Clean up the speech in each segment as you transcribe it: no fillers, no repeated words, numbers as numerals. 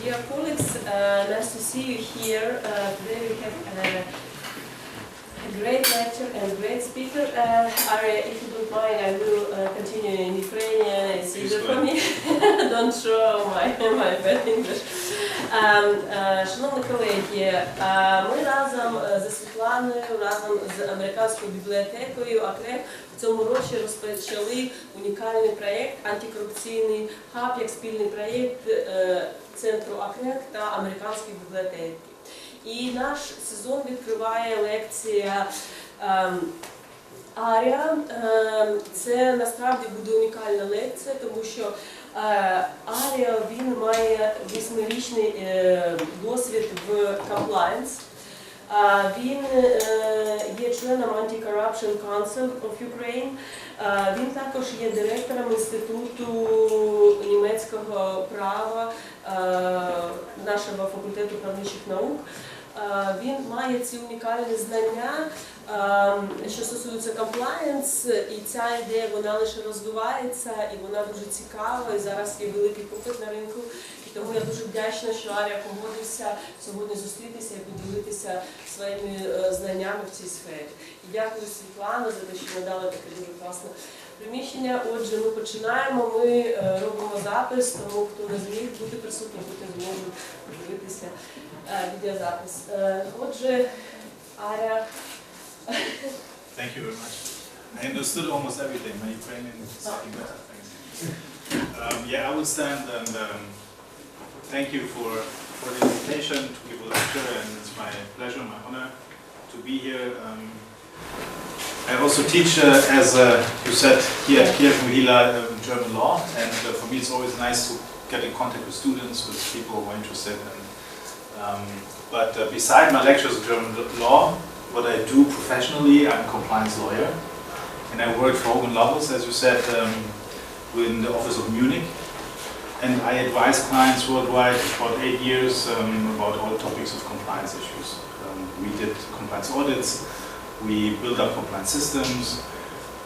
Dear colleagues, nice to see you here. Today we have a great lecture and great speaker. Aria, if you don't mind, I will continue in Ukrainian. It's easier for me. Don't show my bad English. Шановні колеги, ми разом зі Світланою, разом з американською бібліотекою АКРЕФ в цьому році розпочали унікальний проєкт «Антикорупційний хаб» як спільний проєкт Центру АКРЕФ та американської бібліотеки. І наш сезон відкриває лекція Арія. Це насправді буде унікальна лекція, тому що Аріо, він має 8-річний досвід в Compliance. Він є членом Anti-Corruption Council of Ukraine. Він також є директором Інституту німецького права нашого факультету правничих наук. Він має ці унікальні знання, що стосується compliance, і ця ідея, вона лише розвивається, і вона дуже цікава, і зараз є великий попит на ринку. І тому я дуже вдячна, що Арія погодився сьогодні зустрітися і поділитися своїми знаннями в цій сфері. І дякую Світлану за те, що надала таке дуже класне приміщення. Отже, ми починаємо, ми робимо запис, тому хто не зміг бути присутнім, потім зможуть подивитися відеозапис. Отже, Арія. Thank you very much. I understood almost everything. My Ukrainian is getting better. Thanks. Yeah, I will stand and thank you for the invitation to give a lecture, and it's my pleasure, my honor to be here. I also teach, as you said, here at Kyiv, German law, and for me it's always nice to get in contact with students, with people who are interested. But beside my lectures of German law, what I do professionally, I'm a compliance lawyer, and I work for Hogan Lovells, as you said, within the office of Munich, and I advise clients worldwide for about 8 years about all topics of compliance issues. We did compliance audits, we built up compliance systems.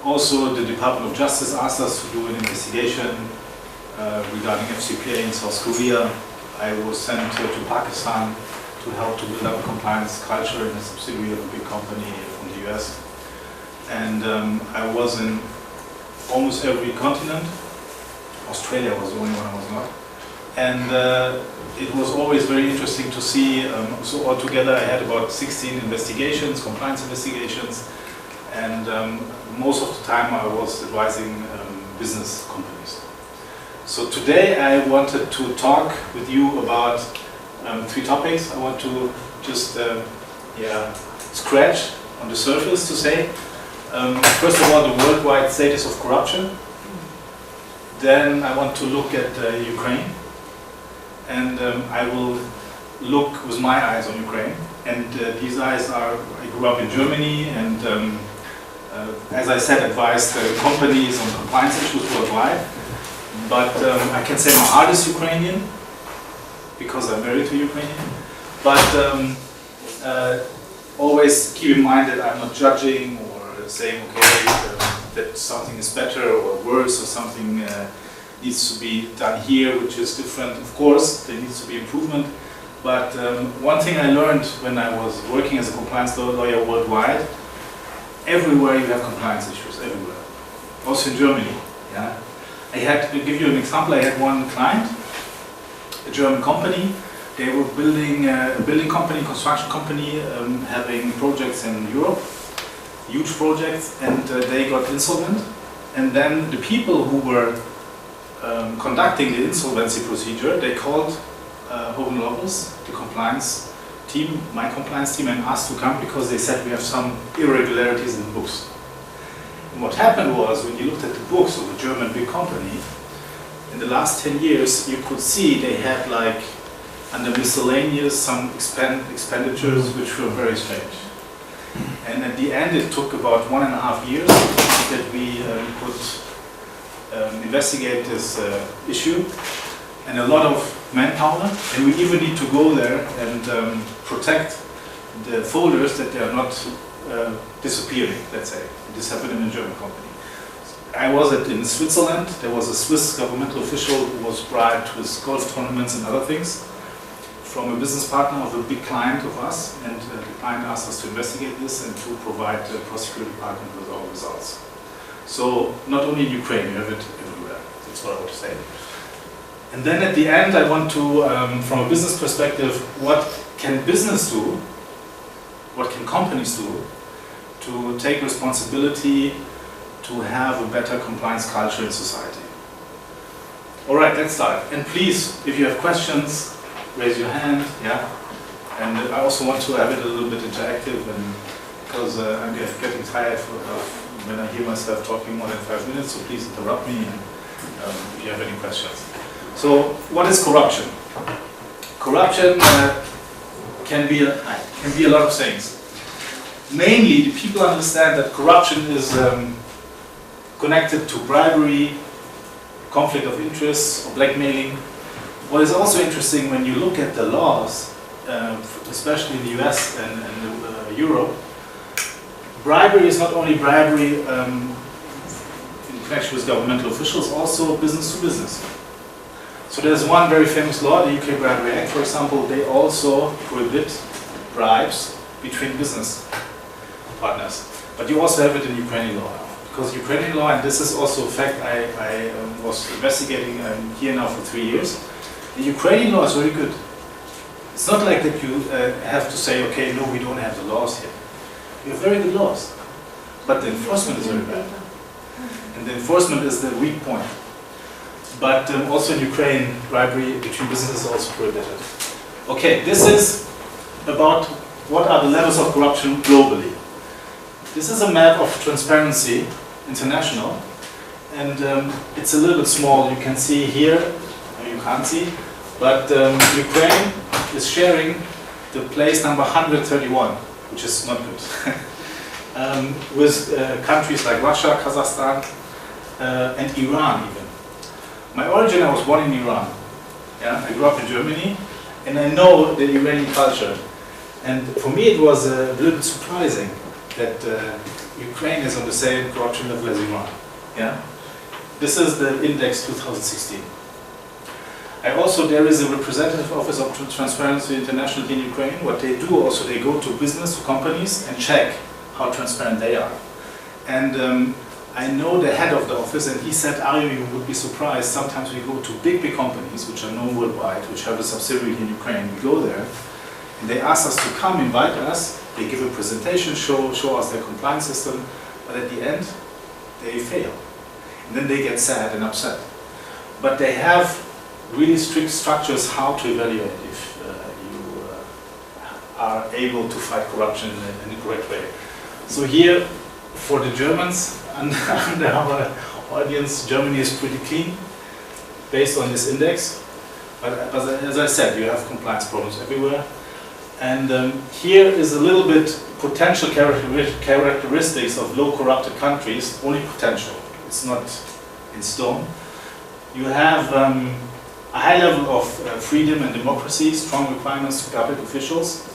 Also, the Department of Justice asked us to do an investigation regarding FCPA in South Korea. I was sent to Pakistan to help to build up a compliance culture in a subsidiary of a big company from the US. And I was in almost every continent. Australia was the only one I was not. And it was always very interesting to see, so altogether I had about 16 investigations, compliance investigations, and most of the time I was advising business companies. So today I wanted to talk with you about 3 topics. I want to just scratch on the surface to say. First of all, the worldwide status of corruption. Then I want to look at Ukraine, and I will look with my eyes on Ukraine. And these eyes are, I grew up in Germany, and as I said, advised companies on compliance issues worldwide. But I can say my heart is Ukrainian, because I'm married to Ukrainian. But always keep in mind that I'm not judging or saying, okay, that something is better or worse, or something needs to be done here, which is different. Of course, there needs to be improvement. But one thing I learned when I was working as a compliance lawyer worldwide, everywhere you have compliance issues, everywhere. Also in Germany. Yeah? I had to give you an example. I had one client, a German company. They were building a building company, construction company, having projects in Europe, huge projects, and they got insolvent. And then the people who were conducting the insolvency procedure, they called Hogan Lovells, the compliance team, my compliance team, and asked to come because they said we have some irregularities in the books. And what happened was, when you looked at the books of a German big company, in the last 10 years, you could see they had, like, under miscellaneous, some expenditures which were very strange. And at the end, it took about 1.5 years that we could investigate this issue, and a lot of manpower. And we even need to go there and protect the folders that they are not disappearing, let's say. This happened in a German company. I was in Switzerland. There was a Swiss governmental official who was bribed with golf tournaments and other things. from a business partner of a big client of us, and the client asked us to investigate this and to provide the prosecuting department with our results. So not only in Ukraine, you have it everywhere. That's what I want to say. And then at the end, I want to, from a business perspective, what can business do, what can companies do to take responsibility to have a better compliance culture in society. All right, let's start. And please, if you have questions, raise your hand, yeah? And I also want to have it a little bit interactive, and because I'm getting tired when I hear myself talking more than 5 minutes, so please interrupt me and, if you have any questions. So, what is corruption? Corruption can be a lot of things. Mainly, the people understand that corruption is connected to bribery, conflict of interest, or blackmailing. What is also interesting when you look at the laws, especially in the US and Europe, bribery is not only bribery in connection with governmental officials, also business to business. So there's one very famous law, the UK Bribery Act, for example. They also prohibit bribes between business partners. But you also have it in Ukrainian law. Because Ukrainian law, and this is also a fact I was investigating here now for 3 years, the Ukrainian law is very good. It's not like that you have to say, okay, no, we don't have the laws here. We have very good laws. But the enforcement is very bad. And the enforcement is the weak point. But also in Ukraine, bribery between businesses is also prohibited. Okay, this is about what are the levels of corruption globally. This is a map of Transparency International, and it's a little bit small. You can see here, you can't see, but Ukraine is sharing the place number 131, which is not good, with countries like Russia, Kazakhstan, and Iran even. My origin, I was born in Iran. Yeah, I grew up in Germany, and I know the Iranian culture. And for me, it was a little bit surprising that Ukraine is on the same corruption level as Iran. Yeah, this is the index 2016. There is a representative office of Transparency International in Ukraine. What they do also, they go to business, to companies, and check how transparent they are. And I know the head of the office, and he said, Ario, you would be surprised. Sometimes we go to big companies, which are known worldwide, which have a subsidiary in Ukraine. We go there, and they ask us to come, invite us. They give a presentation, show us their compliance system, but at the end, they fail. And then they get sad and upset. But they have really strict structures how to evaluate if you are able to fight corruption in a correct way. So here, for the Germans, under our audience, Germany is pretty clean, based on this index. But as I said, you have compliance problems everywhere. And here is a little bit potential characteristics of low corrupted countries, only potential. It's not in stone. You have a high level of freedom and democracy, strong requirements to public officials,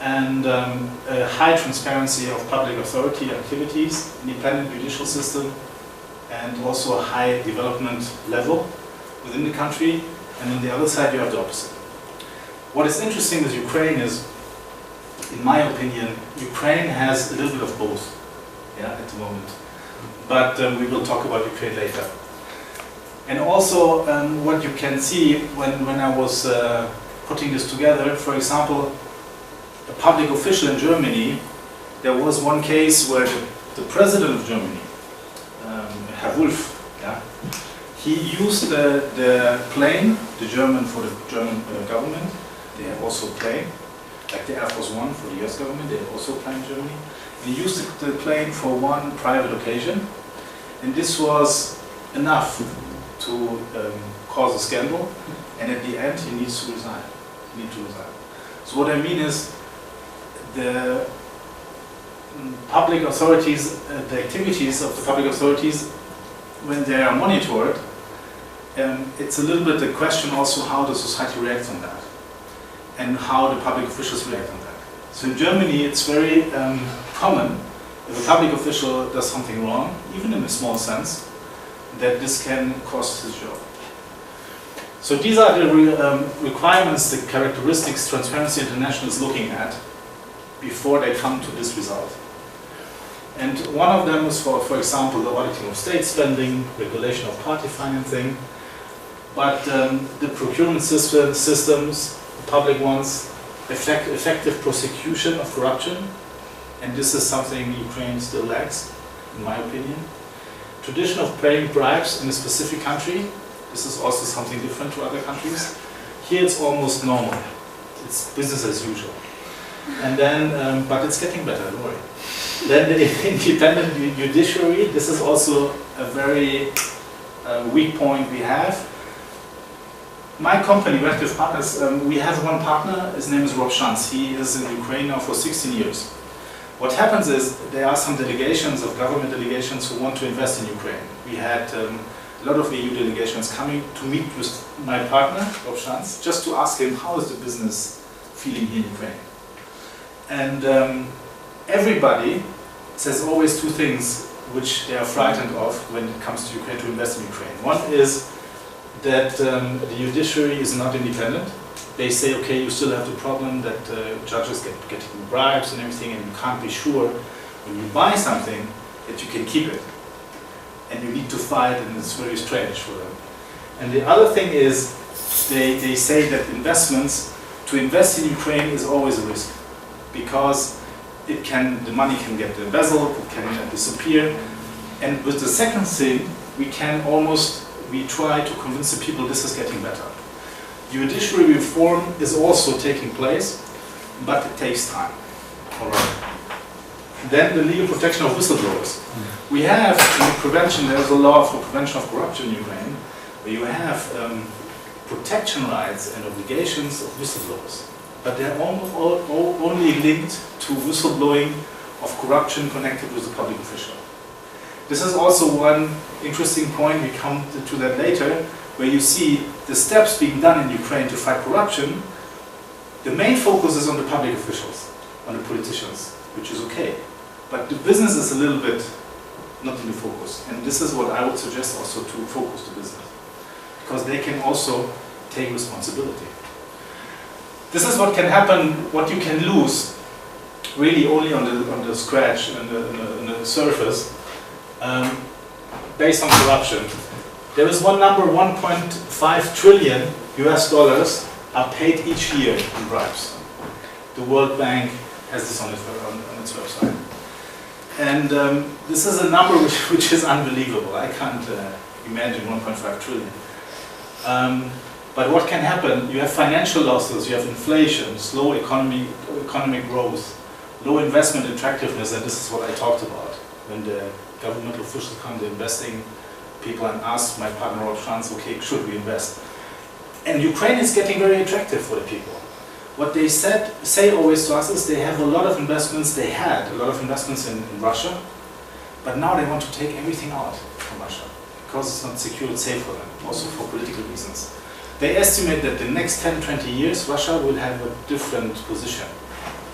and a high transparency of public authority activities, independent judicial system, and also a high development level within the country. And on the other side, you have the opposite. What is interesting with Ukraine is, in my opinion, Ukraine has a little bit of both, yeah, at the moment. But we will talk about Ukraine later. And also, what you can see when I was putting this together, for example, a public official in Germany, there was one case where the president of Germany, Herr Wolf, yeah, he used the plane, the German for the German government. They have also a plane, like the Air Force One for the US government, they have also a plane in Germany. And he used the plane for one private occasion, and this was enough to cause a scandal, and at the end he needs to resign. So what I mean is, the public authorities, the activities of the public authorities, when they are monitored, it's a little bit the question also how the society reacts on that, and how the public officials react on that. So in Germany, it's very common, if a public official does something wrong, even in a small sense, that this can cost his job. So these are the requirements, the characteristics Transparency International is looking at before they come to this result. And one of them is, for example, the auditing of state spending, regulation of party financing, but the procurement systems, public ones, effective prosecution of corruption, and this is something Ukraine still lacks, in my opinion. Tradition of paying bribes in a specific country, this is also something different to other countries. Here it's almost normal, it's business as usual. And then, but it's getting better, don't worry. Then the independent judiciary, this is also a very weak point we have. My company, Redcliffe Partners, we have one partner, his name is Rob Schanz. He is in Ukraine now for 16 years. What happens is there are some delegations of government delegations who want to invest in Ukraine. We had a lot of EU delegations coming to meet with my partner, Rob Schanz, just to ask him how is the business feeling here in Ukraine. And everybody says always two things which they are frightened of when it comes to Ukraine, to invest in Ukraine. One is that the judiciary is not independent. They say, okay, you still have the problem that judges getting bribes and everything, and you can't be sure when you buy something that you can keep it. And you need to fight, and it's very strange for them. And the other thing is, they say that to invest in Ukraine is always a risk, because the money can get embezzled, it can disappear. And with the second thing, we try to convince the people this is getting better. Judiciary reform is also taking place, but it takes time. All right. Then the legal protection of whistleblowers. We have prevention, there's a law for prevention of corruption in Ukraine, where you have protection rights and obligations of whistleblowers. But they're only linked to whistleblowing of corruption connected with a public official. This is also one interesting point, we come to that later, where you see the steps being done in Ukraine to fight corruption. The main focus is on the public officials, on the politicians, which is okay. But the business is a little bit not in the focus. And this is what I would suggest also, to focus the business, because they can also take responsibility. This is what can happen, what you can lose, really only on the scratch and the surface, based on corruption. There is one number, 1.5 trillion US dollars are paid each year in bribes. The World Bank has this on its website. And this is a number which is unbelievable. I can't imagine 1.5 trillion. But what can happen? You have financial losses, you have inflation, slow economic growth, low investment attractiveness, and this is what I talked about. When the governmental officials come to investing, people and ask my partner Rob Schanz, okay, should we invest? And Ukraine is getting very attractive for the people. What they say always to us is they have a lot of investments, they had a lot of investments in Russia, but now they want to take everything out from Russia, because it's not secure and safe for them, also for political reasons. They estimate that the next 10, 20 years, Russia will have a different position,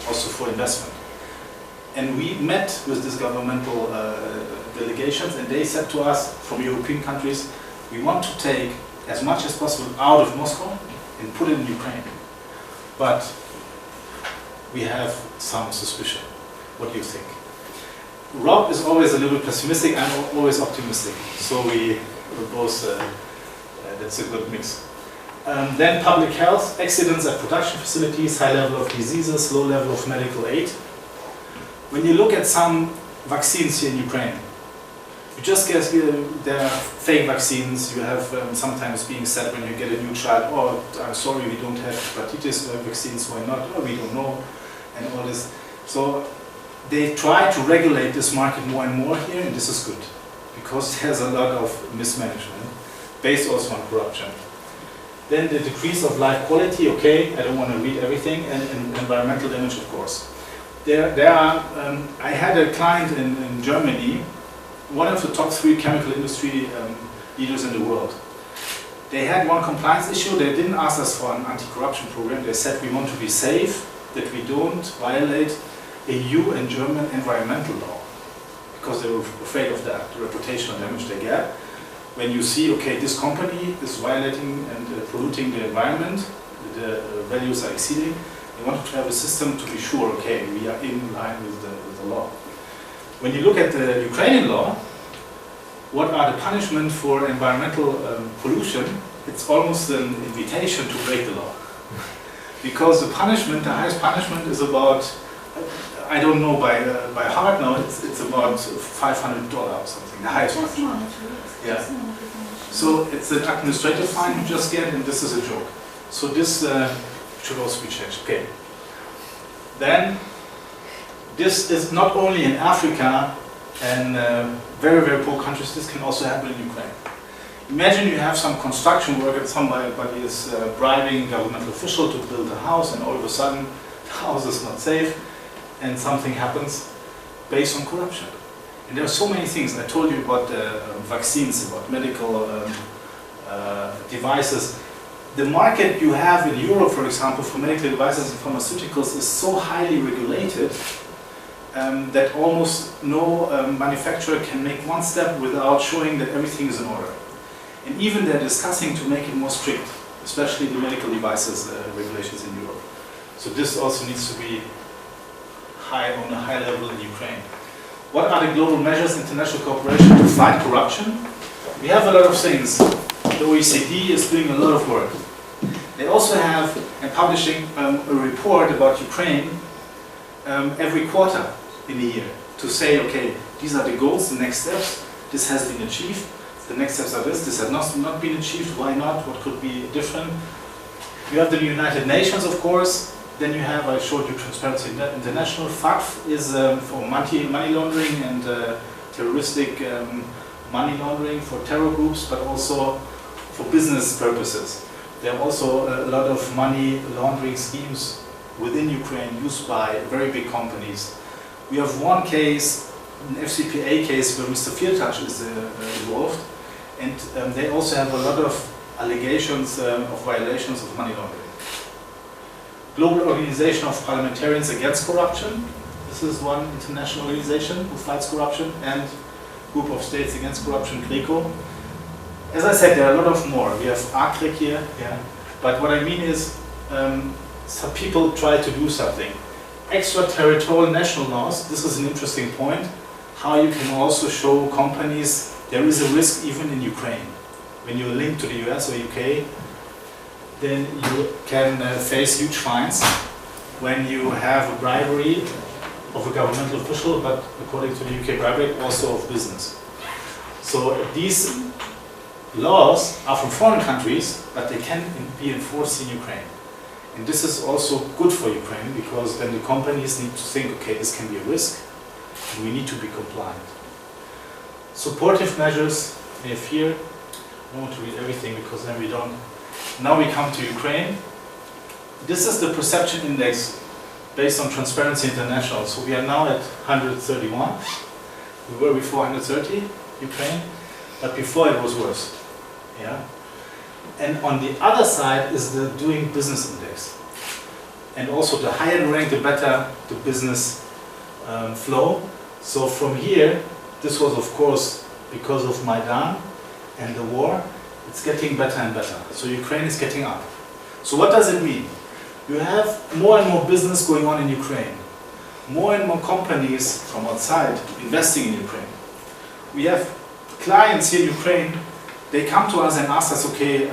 also for investment. And we met with these governmental delegations, and they said to us, from European countries, we want to take as much as possible out of Moscow and put it in Ukraine. But we have some suspicion. What do you think? Rob is always a little bit pessimistic, I'm always optimistic. So we're both, that's a good mix. Then public health, accidents at production facilities, high level of diseases, low level of medical aid. When you look at some vaccines here in Ukraine, you just guess there are fake vaccines. You have sometimes being said when you get a new child, oh, I'm sorry, we don't have hepatitis vaccines, why not? Oh, we don't know, and all this. So they try to regulate this market more and more here, and this is good, because there's a lot of mismanagement, based also on corruption. Then the decrease of life quality, okay, I don't want to read everything, and environmental damage, of course. I had a client in Germany, one of the top 3 chemical industry leaders in the world. They had one compliance issue. They didn't ask us for an anti-corruption program. They said we want to be safe, that we don't violate EU and German environmental law, because they were afraid of that, the reputational damage they get. when you see, okay, this company is violating and polluting the environment, the values are exceeding, you want to have a system to be sure, okay, we are in line with the law. When you look at the Ukrainian law, what are the punishment for environmental pollution? It's almost an invitation to break the law. Because the punishment, the highest punishment is about, I don't know by heart now, it's about $500 or something, the highest punishment. Yeah. So it's an administrative fine you just get, and this is a joke. So this should also be changed. Okay. Then, this is not only in Africa and very, very poor countries, this can also happen in Ukraine. Imagine you have some construction worker, somebody is bribing a governmental official to build a house, and all of a sudden the house is not safe and something happens based on corruption. And there are so many things. I told you about vaccines, about medical devices. The market you have in Europe, for example, for medical devices and pharmaceuticals is so highly regulated that almost no manufacturer can make one step without showing that everything is in order. And even they're discussing to make it more strict, especially the medical devices regulations in Europe. So this also needs to be on a high level in Ukraine. What are the global measures, international cooperation to fight corruption? We have a lot of things. The OECD is doing a lot of work. They also have and publishing a report about Ukraine every quarter in a year to say, okay, these are the goals, the next steps, this has been achieved, the next steps are this has not been achieved, why not, what could be different. You have the United Nations, of course, then you have, I showed you Transparency International. FATF is for money laundering and terroristic money laundering for terror groups, but also for business purposes. There are also a lot of money laundering schemes within Ukraine used by very big companies. We have one case, an FCPA case, where Mr. Firtash is involved, and they also have a lot of allegations of violations of money laundering. Global Organization of Parliamentarians Against Corruption. This is one international organization who fights corruption, and Group of States Against Corruption, GRECO. As I said, there are a lot of more. We have ACREC here, yeah. But what I mean is, some people try to do something. Extraterritorial national laws, this is an interesting point, how you can also show companies there is a risk even in Ukraine. When you're linked to the US or UK, then you can face huge fines when you have a bribery of a governmental official, but according to the UK bribery, also of business. So these laws are from foreign countries, but they can be enforced in Ukraine. And this is also good for Ukraine, because then the companies need to think, okay, this can be a risk, and we need to be compliant. Supportive measures, we have here, I don't want to read everything because then we don't. Now we come to Ukraine. This is the perception index based on Transparency International. So we are now at 131. We were before 130, Ukraine, but before it was worse. Yeah. And on the other side is the Doing Business Index. And also the higher the rank, the better the business flow. So from here, this was of course because of Maidan and the war, it's getting better and better. So Ukraine is getting up. So what does it mean? You have more and more business going on in Ukraine. More and more companies from outside investing in Ukraine. We have clients here in Ukraine, they come to us and ask us, okay,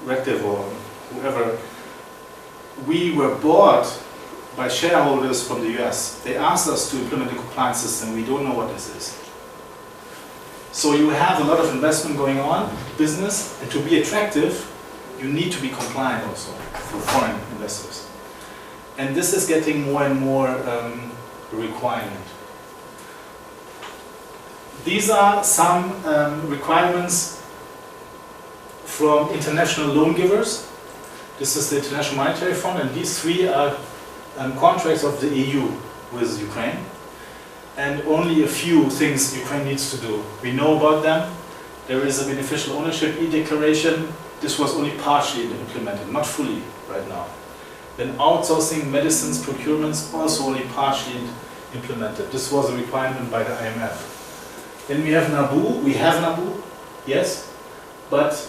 Redcliffe or whoever, we were bought by shareholders from the US. They asked us to implement a compliance system. We don't know what this is. So you have a lot of investment going on, business, and to be attractive, you need to be compliant also for foreign investors. And this is getting more and more a requirement. These are some requirements from international loan givers. This is the International Monetary Fund, and these three are contracts of the EU with Ukraine. And only a few things Ukraine needs to do. We know about them. There is a beneficial ownership e-declaration. This was only partially implemented, not fully right now. Then outsourcing medicines procurements, also only partially implemented. This was a requirement by the IMF. Then we have NABU. We have NABU. yes, but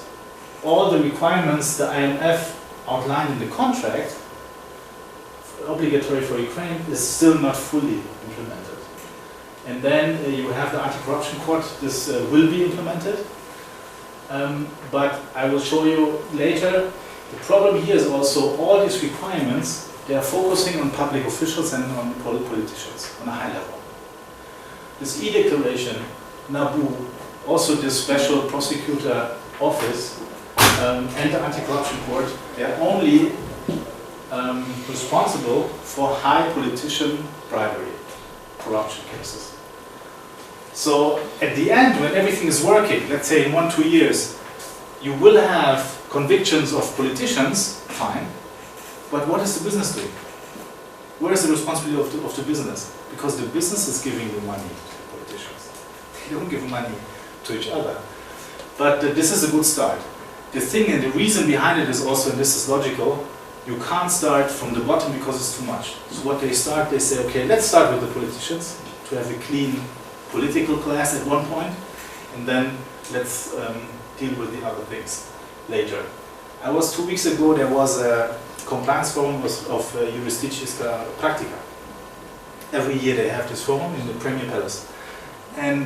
all the requirements the IMF outlined in the contract, obligatory for Ukraine, is still not fully implemented. And then you have the anti-corruption court, this will be implemented. But I will show you later, the problem here is also all these requirements, they are focusing on public officials and on politicians on a high level. This e-declaration, NABU, also this special prosecutor office and the anti-corruption court, they are only responsible for high politician bribery, corruption cases. So at the end, when everything is working, let's say in 1-2 years, you will have convictions of politicians, fine, but what is the business doing? Where is the responsibility of the business? Because the business is giving the money to the politicians. They don't give money to each other. But this is a good start. The thing and the reason behind it is also, and this is logical, you can't start from the bottom because it's too much. So what they start, they say, okay, let's start with the politicians to have a clean political class at one point, and then let's deal with the other things later. 2 weeks ago, there was a compliance forum of Jurisdictica Practica. Every year they have this forum in the Premier Palace. And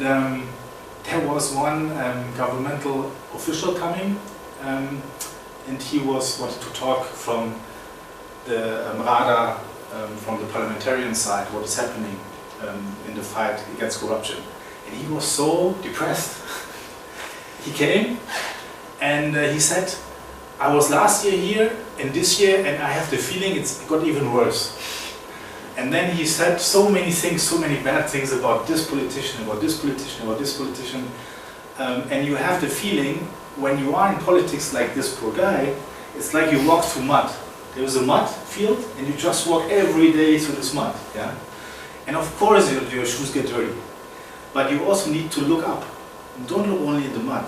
there was one governmental official coming, and he wanted to talk from the radar, from the parliamentarian side, what is happening in the fight against corruption. And he was so depressed. He came and he said, I was last year here and this year, and I have the feeling it's got even worse. And then he said so many things, so many bad things about this politician, about this politician, about this politician. And you have the feeling, when you are in politics like this poor guy, it's like you walk through mud. There is a mud field, and you just walk every day through this mud. Yeah? And of course your shoes get dirty. But you also need to look up. Don't look only at the mud.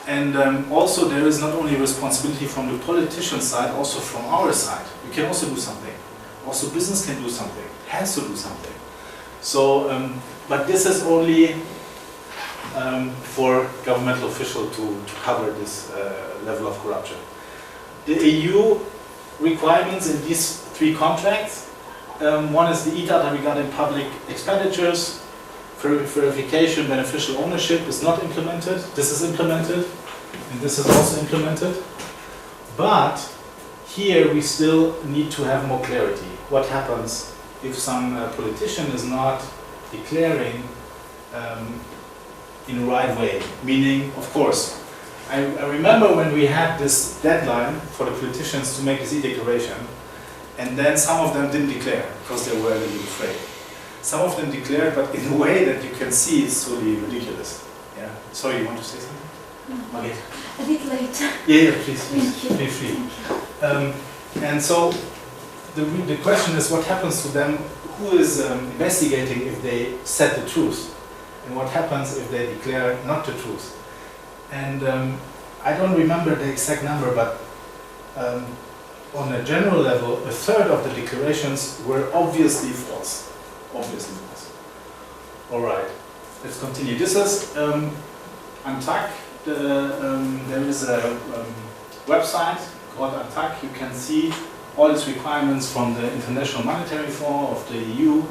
And also there is not only responsibility from the politician side, also from our side. We can also do something. Also business can do something, has to do something. So, but this is only for governmental officials to cover this level of corruption. The EU requirements in these 3 contracts, one is the e-data regarding public expenditures, verification, beneficial ownership is not implemented. This is implemented, and this is also implemented. But here we still need to have more clarity. What happens if some politician is not declaring in the right way? Meaning, of course, I remember when we had this deadline for the politicians to make this e-declaration, and then some of them didn't declare because they were a little afraid. Some of them declared, but in a way that you can see is totally ridiculous. Yeah. Sorry, you want to say something? No. Okay. A bit late. Yeah, please, feel free. And so the question is, what happens to them? Who is investigating if they said the truth? And what happens if they declare not the truth? And I don't remember the exact number, but on a general level, 1/3 of the declarations were obviously false. Obviously false. All right, let's continue. This is Untitled. There is a website called Untitled. You can see all its requirements from the International Monetary Fund of the EU,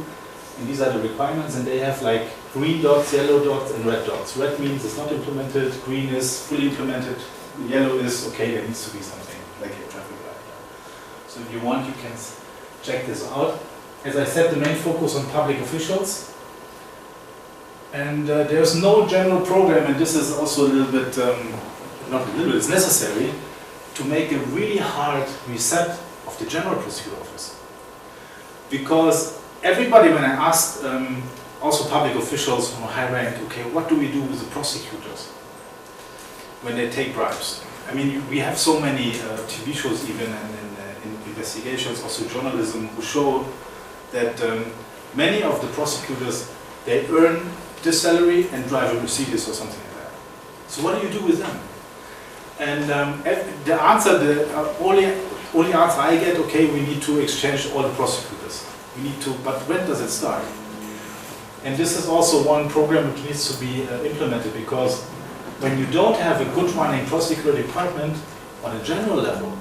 and these are the requirements, and they have like green dots, yellow dots, and red dots. Red means it's not implemented, green is fully implemented, yellow is okay, there needs to be something, like a traffic light. So if you want, you can check this out. As I said, the main focus on public officials. And there's no general program, and this is also a little bit, not a little bit, it's necessary, to make a really hard reset of the General Prosecutor Office. Because everybody, when I asked also public officials from a high rank, okay, what do we do with the prosecutors when they take bribes? I mean, we have so many TV shows even and in investigations, also journalism, who show that many of the prosecutors, they earn this salary and drive a Mercedes or something like that. So what do you do with them? And the answer, the only answer I get, okay, we need to exchange all the prosecutors. We need to, but when does it start? And this is also one program which needs to be implemented, because when you don't have a good running prosecutor department on a general level,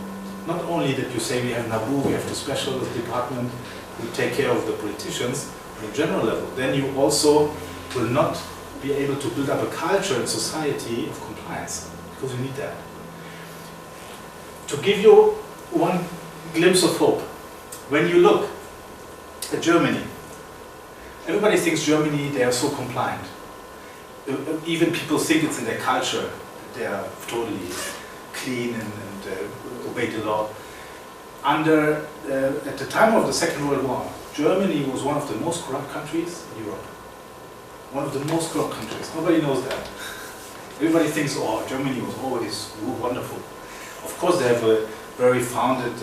not only that you say we have NABU, we have the special department who take care of the politicians, on a general level, then you also will not be able to build up a culture in society of compliance, because you need that. To give you one glimpse of hope, when you look at Germany, everybody thinks Germany, they are so compliant. Even people think it's in their culture that they are totally clean and obey the law. At the time of the Second World War, Germany was one of the most corrupt countries in Europe. One of the most corrupt countries. Nobody knows that. Everybody thinks, oh, Germany was always wonderful. Of course, they have a very founded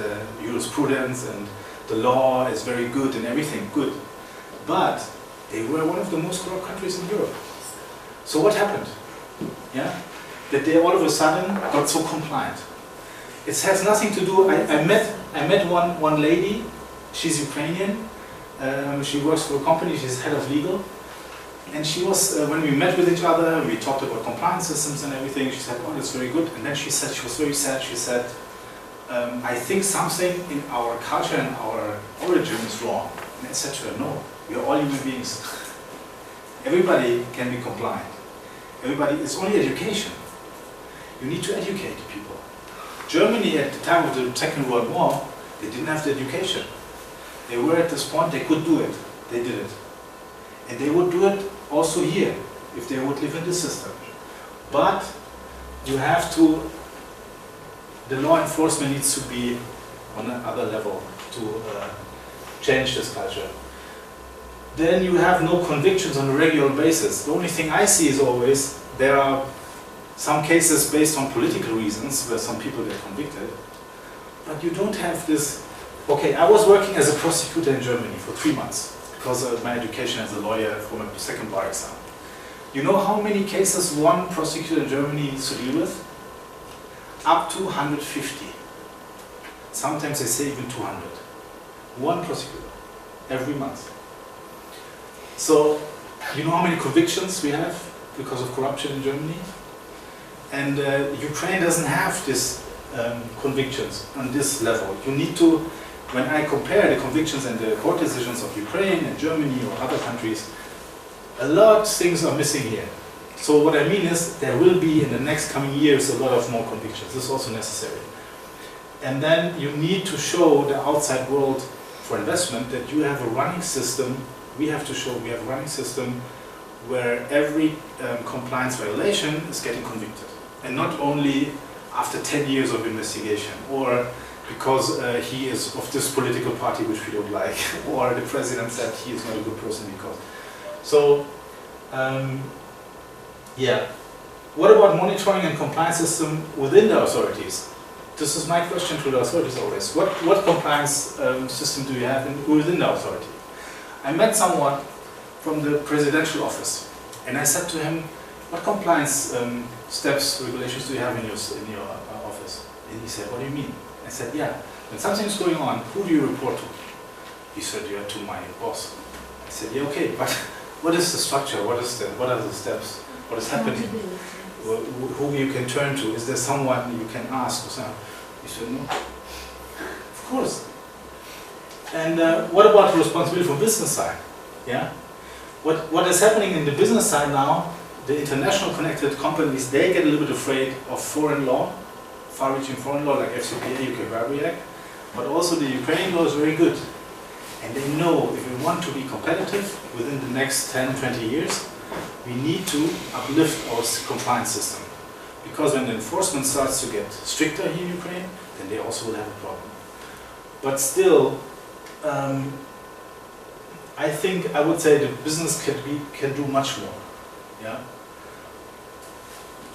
jurisprudence and the law is very good and everything, good. But they were one of the most corrupt countries in Europe. So what happened? Yeah? That they all of a sudden got so compliant. It has nothing to do, I met one lady, she's Ukrainian, she works for a company, she's head of legal. And she was, when we met with each other, we talked about compliance systems and everything, she said, oh, that's very good. And then she said, she was very sad, she said, I think something in our culture and our origin is wrong. And I said to her, no, we are all human beings. Everybody can be compliant. Everybody, it's only education. You need to educate people. Germany, at the time of the Second World War, they didn't have the education. They were at this point, they could do it. They did it. And they would do it also here, if they would live in the system. But you have to, the law enforcement needs to be on another level to change this culture. Then you have no convictions on a regular basis. The only thing I see is always, there are some cases based on political reasons where some people get convicted, but you don't have this. Okay, I was working as a prosecutor in Germany for 3 months because of my education as a lawyer for my second bar exam. You know how many cases one prosecutor in Germany needs to deal with? Up to 150. Sometimes they say even 200. One prosecutor, every month. So, you know how many convictions we have because of corruption in Germany? And Ukraine doesn't have this convictions on this level. You need to, when I compare the convictions and the court decisions of Ukraine and Germany or other countries, a lot of things are missing here. So what I mean is, there will be in the next coming years a lot of more convictions. This is also necessary. And then you need to show the outside world for investment that you have a running system. We have to show we have a running system where every compliance violation is getting convicted. And not only after 10 years of investigation, or because he is of this political party which we don't like, or the president said he is not a good person because. So, yeah. What about monitoring and compliance system within the authorities? This is my question to the authorities always. What compliance system do you have within the authority? I met someone from the presidential office, and I said to him, what compliance steps, regulations do you have in your office? And he said, what do you mean? I said, yeah, when something is going on, who do you report to? He said, yeah, to my boss. I said, yeah, okay, but what is the structure? What are the steps? What is happening? Who you can turn to? Is there someone you can ask? Or something? He said, no. Of course. And what about the responsibility from business side? Yeah. What is happening in the business side now? The international connected companies, they get a little bit afraid of foreign law, far-reaching foreign law like FCPA, UK Bribery Act, but also the Ukrainian law is very good. And they know if we want to be competitive within the next 10, 20 years, we need to uplift our compliance system. Because when the enforcement starts to get stricter here in Ukraine, then they also will have a problem. But still, I think I would say the business can do much more. Yeah.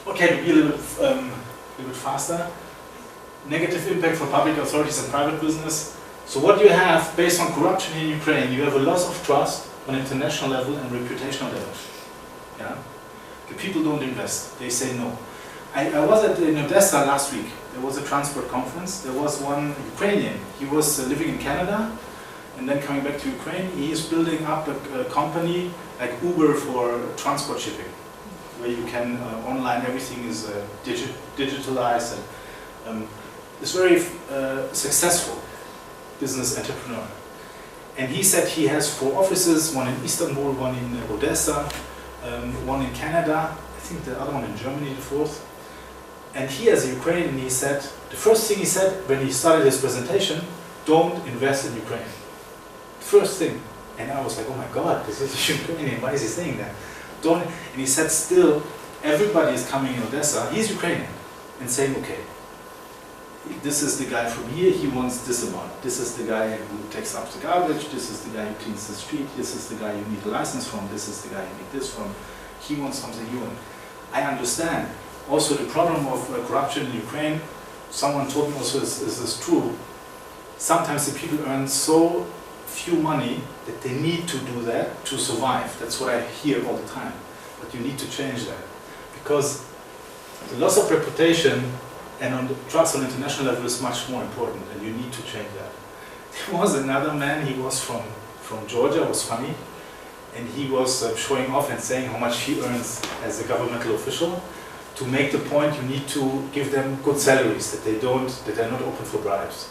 Okay, to be a little bit faster. Negative impact for public authorities and private business. So what you have based on corruption in Ukraine, you have a loss of trust on international level and reputational level. Yeah. The people don't invest. They say no. I was in Odessa last week. There was a transport conference. There was one Ukrainian. He was living in Canada and then coming back to Ukraine. He is building up a company like Uber for transport shipping. where you can online, everything is digitalized, and is very successful business entrepreneur. And he said he has 4 offices, one in Istanbul, one in Odessa, one in Canada, I think the other one in Germany, the 4th. And he, as a Ukrainian, he said, the first thing he said when he started his presentation, don't invest in Ukraine. First thing. And I was like, oh my God, this is a Ukrainian, why is he saying that? Don't. And he said, still, everybody is coming in Odessa, he's Ukrainian, and saying, okay, this is the guy from here, he wants this amount. This is the guy who takes up the garbage, this is the guy who cleans the street, this is the guy you need a license from, this is the guy you need this from. He wants something you want. I understand. Also the problem of corruption in Ukraine, someone told me also is this true. Sometimes the people earn so few money that they need to do that to survive. That's what I hear all the time. But you need to change that. Because the loss of reputation and on the trust on international level is much more important, and you need to change that. There was another man, he was from Georgia, it was funny, and he was showing off and saying how much he earns as a governmental official. To make the point, you need to give them good salaries, that they're not open for bribes.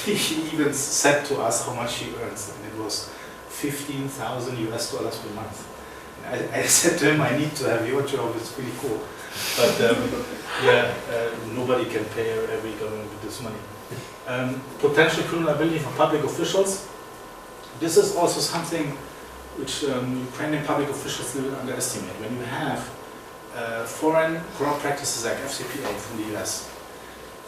He even said to us how much he earns, and it was $15,000 US per month. I said to him, I need to have your job, it's pretty cool. But nobody can pay every government with this money. Potential criminal liability for public officials. This is also something which Ukrainian public officials will underestimate. When you have foreign corrupt practices like FCPA from the US,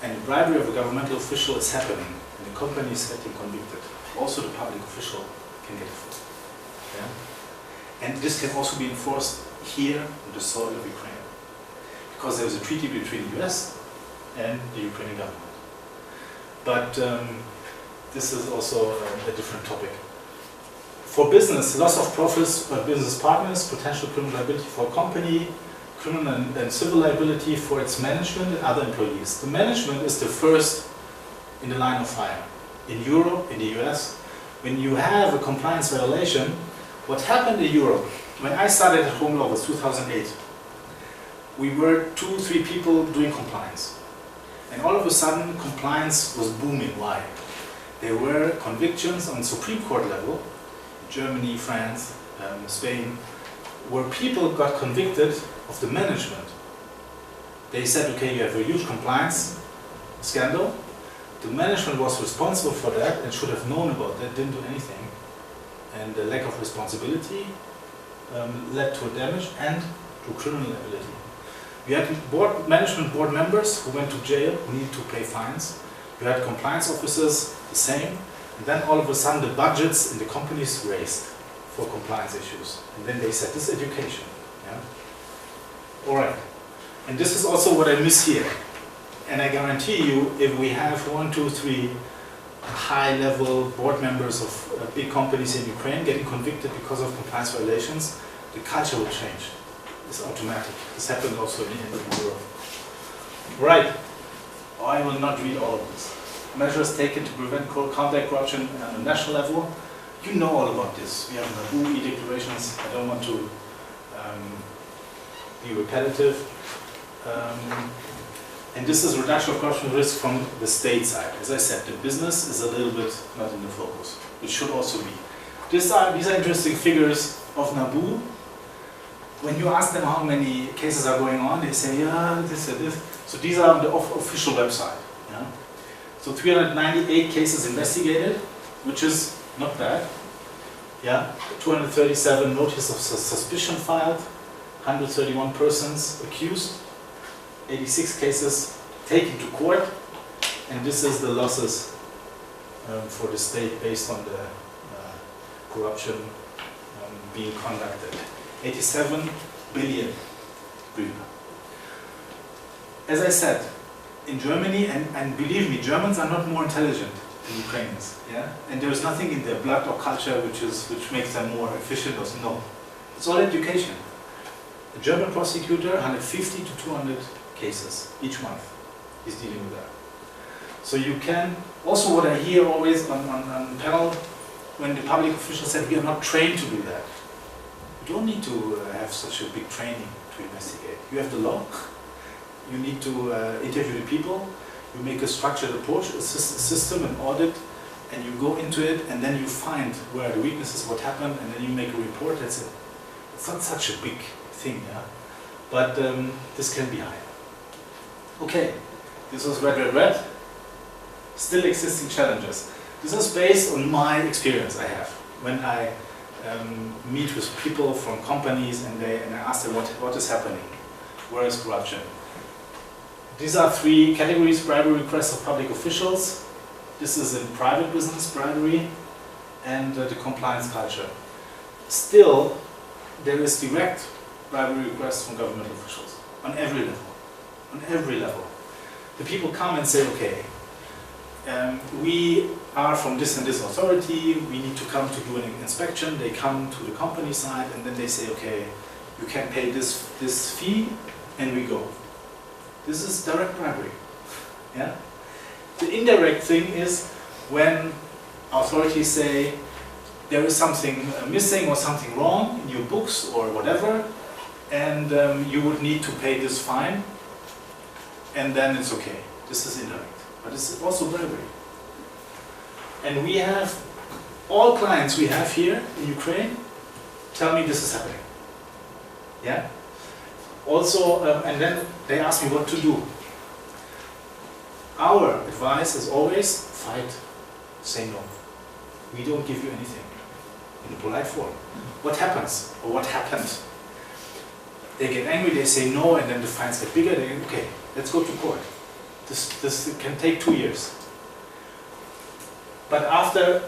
and the bribery of a governmental official is happening, and the company is getting convicted, also the public official can get it. Yeah? And this can also be enforced here on the soil of Ukraine, because there is a treaty between the US and the Ukrainian government. But this is also a different topic. For business, loss of profits by business partners, potential criminal liability for a company, criminal and civil liability for its management and other employees. The management is the first in the line of fire. In Europe, in the US, when you have a compliance violation, what happened in Europe, when I started at Home Law was 2008, we were 2-3 people doing compliance. And all of a sudden, compliance was booming. Why? There were convictions on Supreme Court level, Germany, France, Spain, where people got convicted of the management. They said, okay, you have a huge compliance scandal. The management was responsible for that and should have known about that, didn't do anything. And the lack of responsibility led to damage and to criminal liability. You had management board members who went to jail, who needed to pay fines. You had compliance officers, the same. And then all of a sudden the budgets in the companies raised for compliance issues. And then they said, this is education. Yeah? All right. And this is also what I miss here. And I guarantee you, if we have 1, 2, 3 high-level board members of big companies in Ukraine getting convicted because of compliance violations, the culture will change. It's automatic. This happened also in Europe. Right. I will not read all of this. Measures taken to prevent counter corruption on a national level. You know all about this. We have the UE declarations. I don't want to be repetitive. And this is reduction of corruption risk from the state side. As I said, the business is a little bit not in the focus. It should also be. These are interesting figures of NABU. When you ask them how many cases are going on, they say, yeah, this and this. So these are on the official website. Yeah? So 398 cases investigated, which is not bad. Yeah, 237 notices of suspicion filed, 131 persons accused, 86 cases taken to court, and this is the losses for the state based on the corruption being conducted. 87 billion. As I said, in Germany, and believe me, Germans are not more intelligent than Ukrainians, yeah? And there is nothing in their blood or culture which makes them more efficient or no. It's all education. A German prosecutor, 150 to 200 cases each month, is dealing with that. So you can, also what I hear always on panel, when the public officials said we are not trained to do that. You don't need to have such a big training to to investigate. You have the law, you need to interview the people, you make a structured approach, a system, an audit, and you go into it, and then you find where the weaknesses, what happened, and then you make a report. That's it. It's not such a big thing, yeah? But this can be higher. Okay, this was red. Still existing challenges. This is based on my experience I have when I meet with people from companies and I ask them what is happening, where is corruption. These are three categories: bribery requests of public officials. This is in private business bribery, and the compliance culture. Still, there is direct bribery requests from government officials on every level. On every level, the people come and say, okay, we are from this and this authority, we need to come to do an inspection. They come to the company side and then they say, okay, you can pay this fee, and we go. This is direct bribery. Yeah? The indirect thing is when authorities say there is something missing or something wrong in your books or whatever, and you would need to pay this fine, and then it's okay. This is indirect, but it's also bribery. And we have, all clients we have here in Ukraine tell me this is happening. Yeah? Also, and then they ask me what to do. Our advice is always fight, say no. We don't give you anything in a polite form. What happens, or what happened? They get angry, they say no, and then the fines get bigger. They go, okay, let's go to court. This can take 2 years. But after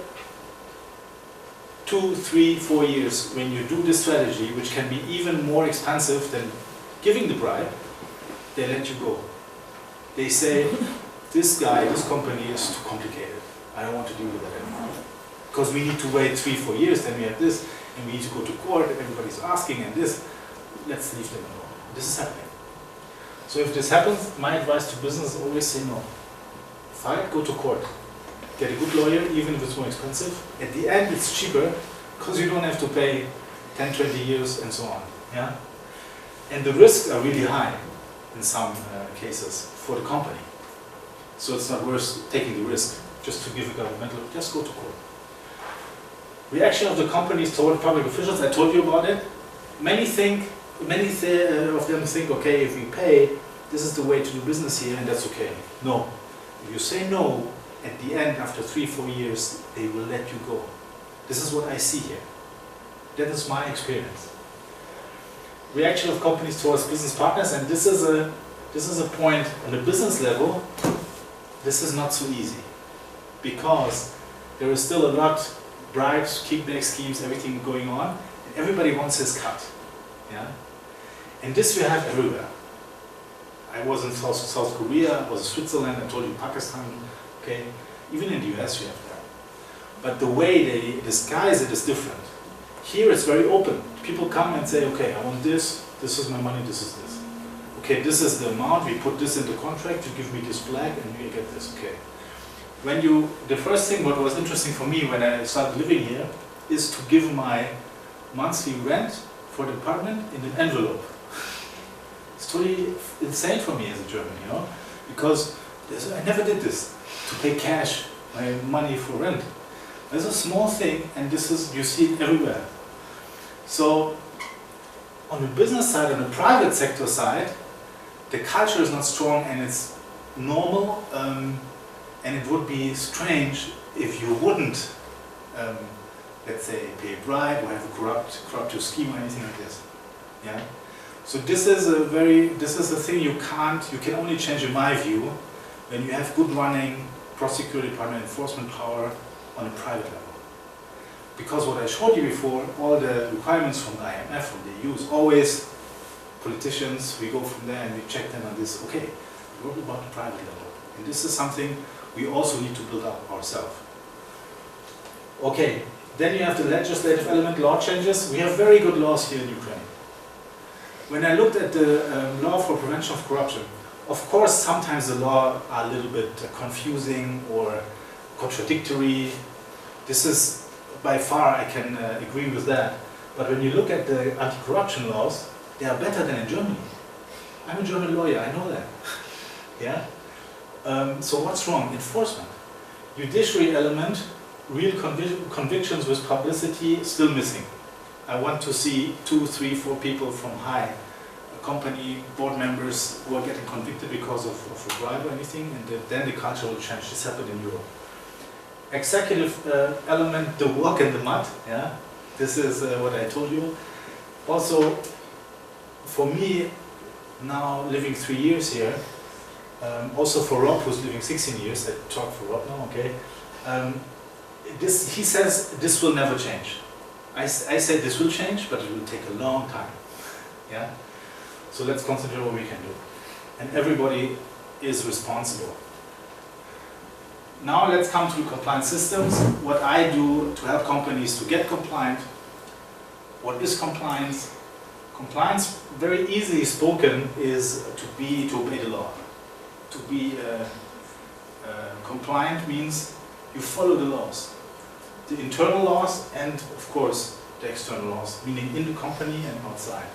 2, 3, 4 years, when you do this strategy, which can be even more expensive than giving the bribe, they let you go. They say, this guy, this company is too complicated. I don't want to deal with that anymore. Because we need to wait 3, 4 years, then we have this, and we need to go to court, and everybody's asking, and this. Let's leave them alone. This is happening. So if this happens, my advice to business is always say no. Fight, go to court. Get a good lawyer, even if it's more expensive. At the end, it's cheaper, because you don't have to pay 10, 20 years, and so on. Yeah? And the risks are really high in some cases for the company. So it's not worth taking the risk just to give a governmental, just go to court. Reaction of the companies toward public officials, I told you about it. Many of them think, okay, if we pay, this is the way to do business here, and that's okay. No. If you say no, at the end, after 3, 4 years, they will let you go. This is what I see here. That is my experience. Reaction of companies towards business partners, and this is a point on the business level. This is not so easy, because there is still a lot bribes, kickback schemes, everything going on, and everybody wants his cut. Yeah? And this we have everywhere. I was in South Korea, I was in Switzerland, I told you Pakistan, okay? Even in the US we have that. But the way they disguise it is different. Here it's very open. People come and say, okay, I want this is my money, this is this. Okay, this is the amount, we put this in the contract, you give me this flag and you get this, okay. The first thing what was interesting for me when I started living here is to give my monthly rent for the apartment in an envelope. It's totally insane for me as a German, you know, because I never did this, to pay cash my money for rent. It's a small thing, and you see it everywhere. So, on the business side, on the private sector side, the culture is not strong and it's normal, and it would be strange if you wouldn't, let's say, pay a bribe or have a corruptive scheme or anything like this. Yeah. So this is a thing you can only change, in my view, when you have good running prosecutor department enforcement power on a private level. Because what I showed you before, all the requirements from the IMF, from the EU, always politicians, we go from there and we check them on this. Okay, what about the private level? And this is something we also need to build up ourselves. Okay, then you have the legislative element, law changes. We have very good laws here in Ukraine. When I looked at the law for prevention of corruption, of course sometimes the law are a little bit confusing or contradictory. This is, by far, I can agree with that. But when you look at the anti-corruption laws, they are better than in Germany. I'm a German lawyer, I know that. Yeah? So what's wrong? Enforcement. Judiciary element, real convictions with publicity, still missing. I want to see 2, 3, 4 people from high company board members who are getting convicted because of a bribe or anything, and then the culture will change. This happened in Europe. Executive element, the work in the mud. Yeah, this is what I told you. Also, for me, now living 3 years here, also for Rob, who's living 16 years, I talk for Rob now, okay. He says this will never change. I say this will change, but it will take a long time. Yeah. So let's consider what we can do. And everybody is responsible. Now let's come to compliance systems. What I do to help companies to get compliant. What is compliance? Compliance, very easily spoken, is to obey the law. To be compliant means you follow the laws. The internal laws and, of course, the external laws, meaning in the company and outside.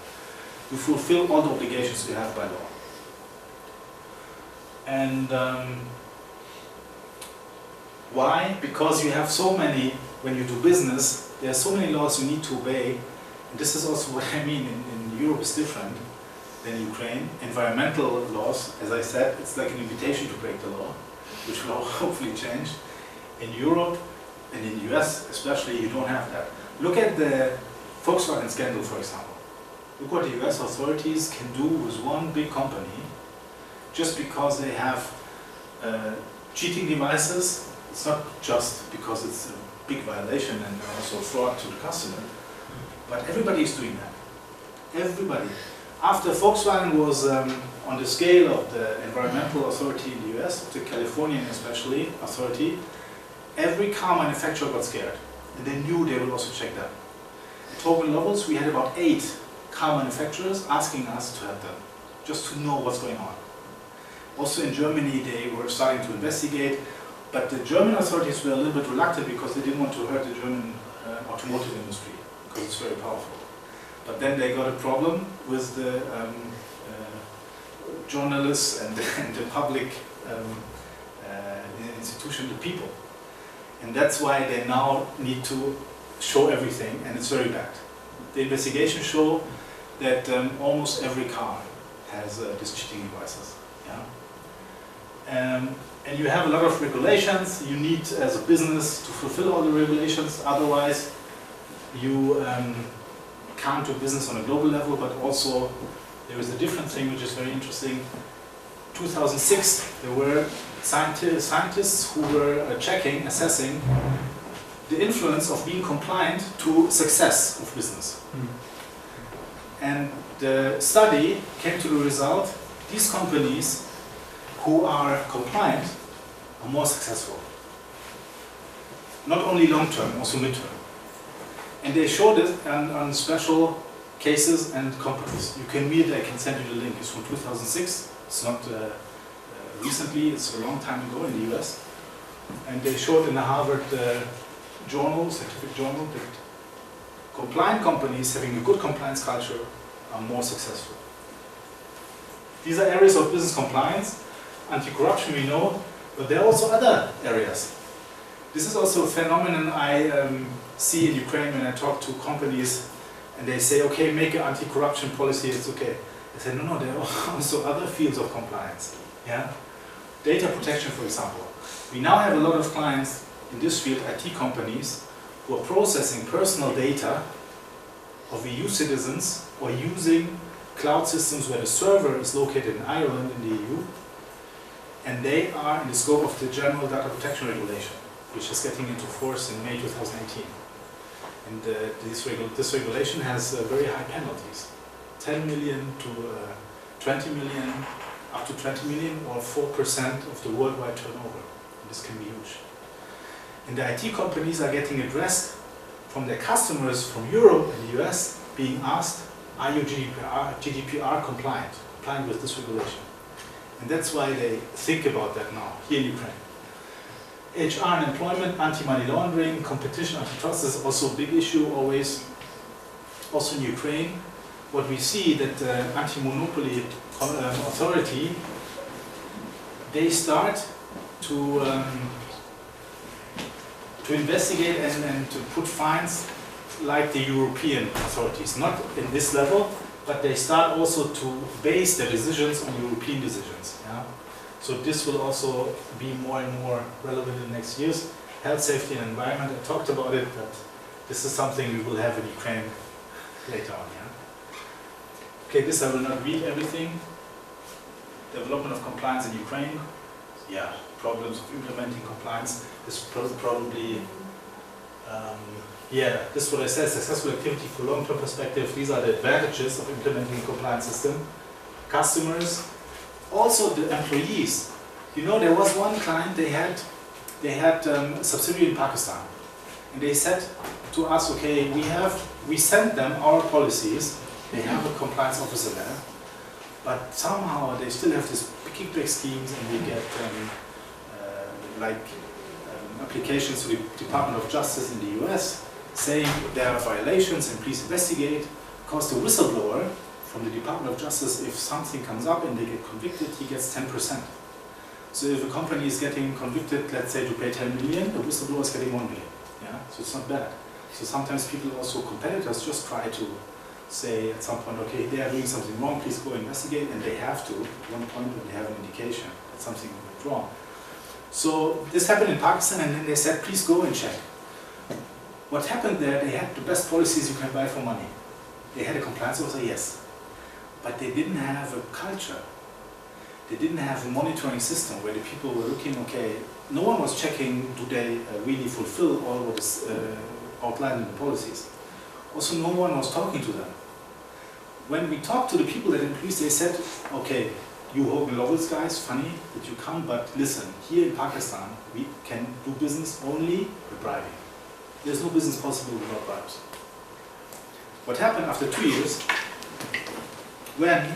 You fulfill all the obligations you have by law. And why? Because you have so many, when you do business, there are so many laws you need to obey. And this is also what I mean, in Europe is different than Ukraine. Environmental laws, as I said, it's like an invitation to break the law, which will hopefully change. In Europe, and in the US especially, you don't have that. Look at the Volkswagen scandal, for example. Look what the US authorities can do with one big company just because they have cheating devices. It's not just because it's a big violation and also fraud to the customer, but everybody is doing that. Everybody. After Volkswagen was on the scale of the environmental authority in the US, the Californian especially authority, every car manufacturer got scared, and they knew they would also check that. At Hogan Lovells, we had about 8 car manufacturers asking us to help them, just to know what's going on. Also in Germany, they were starting to investigate, but the German authorities were a little bit reluctant because they didn't want to hurt the German automotive industry, because it's very powerful. But then they got a problem with the journalists and the public institution, the people. And that's why they now need to show everything, and it's very bad. The investigations show that almost every car has these cheating devices. Yeah? And you have a lot of regulations. You need, as a business, to fulfill all the regulations. Otherwise, you can't do business on a global level. But also, there is a different thing which is very interesting. 2006, there were scientists who were assessing the influence of being compliant to success of business. And the study came to the result, these companies who are compliant are more successful. Not only long-term, also mid-term. And they showed it on special cases and companies. You can read it, I can send you the link. It's from 2006. It's not recently, it's a long time ago in the US. And they showed in the Harvard journal, scientific journal, that compliant companies having a good compliance culture are more successful. These are areas of business compliance. Anti-corruption we know, but there are also other areas. This is also a phenomenon I see in Ukraine when I talk to companies and they say, okay, make an anti-corruption policy, it's okay. I say, no, there are also other fields of compliance. Yeah? Data protection, for example. We now have a lot of clients in this field, IT companies, who are processing personal data of EU citizens or using cloud systems where the server is located in Ireland in the EU, and they are in the scope of the General Data Protection Regulation, which is getting into force in May 2018. And this regulation has very high penalties, 10 million to 20 million, up to 20 million, or 4% of the worldwide turnover. And this can be huge. And the IT companies are getting addressed from their customers from Europe and the US, being asked, are you GDPR compliant with this regulation? And that's why they think about that now, here in Ukraine. HR and employment, anti-money laundering, competition, antitrust is also a big issue always. Also in Ukraine, what we see that the anti-monopoly authority, they start to investigate and to put fines like the European authorities, not in this level, but they start also to base their decisions on European decisions. Yeah? So this will also be more and more relevant in the next years. Health, safety and environment, I talked about it, but this is something we will have in Ukraine later on. Yeah? Okay, this I will not read everything. Development of compliance in Ukraine. Yeah, problems of implementing compliance is probably, yeah, this is what I said, successful activity for long-term perspective. These are the advantages of implementing a compliance system. Customers, also the employees. You know, there was one client, they had a subsidiary in Pakistan, and they said to us, okay, we sent them our policies, they have a compliance officer there, but somehow they still have these kickback schemes, and we get applications to the Department of Justice in the US saying there are violations and please investigate, because the whistleblower from the Department of Justice, if something comes up and they get convicted, he gets 10%. So if a company is getting convicted, let's say to pay 10 million, the whistleblower is getting 1 million. Yeah? So it's not bad. So sometimes people, also competitors, just try to say at some point, okay, they are doing something wrong, please go investigate, and they have to, at one point when they have an indication that something went wrong. So this happened in Pakistan, and then they said, please go and check. What happened there, they had the best policies you can buy for money. They had a compliance officer, yes. But they didn't have a culture. They didn't have a monitoring system where the people were looking, okay, no one was checking, do they really fulfill all what is outlined in the policies. Also, no one was talking to them. When we talked to the people that increased, they said, okay, you Hogan Lovells guys, funny that you come, but listen, here in Pakistan, we can do business only with bribing. There's no business possible without bribes. What happened after 2 years, when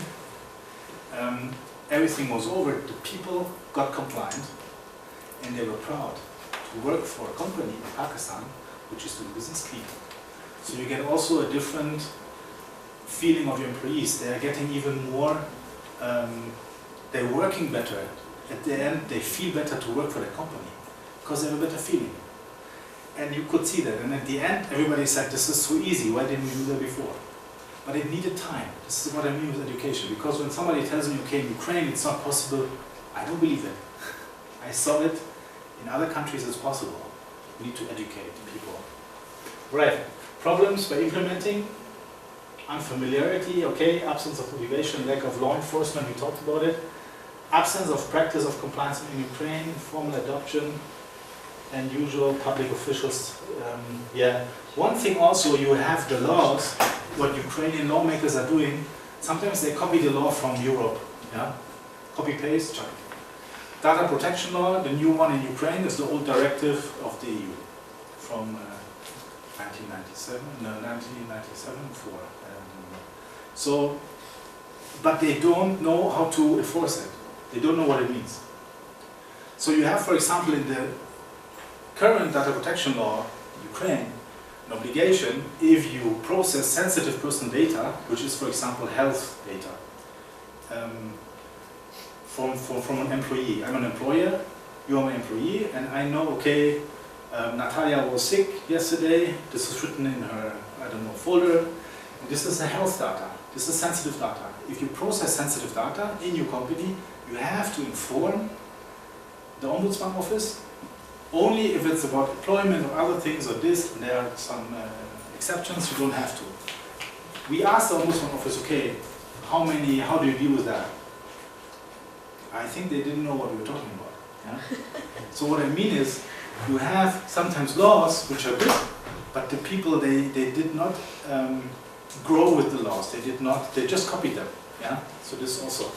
everything was over, the people got compliant, and they were proud to work for a company in Pakistan which is doing business clean. So you get also a different feeling of your employees. They are getting even more, they're working better. At the end, they feel better to work for the company because they have a better feeling. And you could see that. And at the end, everybody said, this is so easy, why didn't we do that before? But it needed time. This is what I mean with education. Because when somebody tells me, okay, in Ukraine it's not possible, I don't believe it. I saw it in other countries it's possible. We need to educate people. Right. Problems by implementing, unfamiliarity, okay, absence of motivation, lack of law enforcement, we talked about it, absence of practice of compliance in Ukraine, formal adoption, and usual public officials. Yeah. One thing also, you have the laws, what Ukrainian lawmakers are doing, sometimes they copy the law from Europe. Yeah? Copy paste, check. Data protection law, the new one in Ukraine is the old directive of the EU from 1997 for. So, but they don't know how to enforce it. They don't know what it means. So you have, for example, in the current data protection law, Ukraine, an obligation if you process sensitive personal data, which is, for example, health data, from an employee. I'm an employer, you are my employee, and I know, okay, Natalia was sick yesterday, this is written in her, I don't know, folder. This is a health data, this is sensitive data. If you process sensitive data in your company, you have to inform the Ombudsman office, only if it's about employment or other things or this, and there are some exceptions, you don't have to. We asked the Ombudsman office, okay, how do you deal with that? I think they didn't know what we were talking about. Yeah? So what I mean is, you have sometimes laws which are good, but the people, they did not grow with the laws. They just copied them. Yeah? So this also.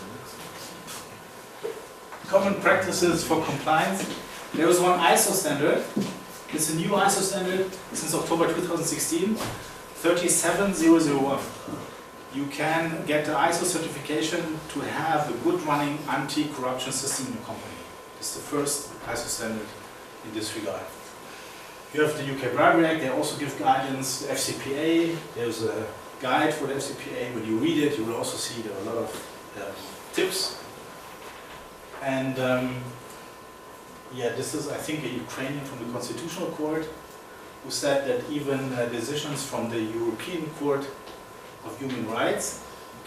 Common practices for compliance. There was one ISO standard. It's a new ISO standard since October 2016, 37001. You can get the ISO certification to have a good running anti-corruption system in your company. It's the first ISO standard in this regard. You have the UK Bribery Act, they also give guidance, the FCPA, there's a guide for the FCPA. When you read it, you will also see there are a lot of tips. And yeah, this is, I think, a Ukrainian from the Constitutional Court who said that even decisions from the European Court of Human Rights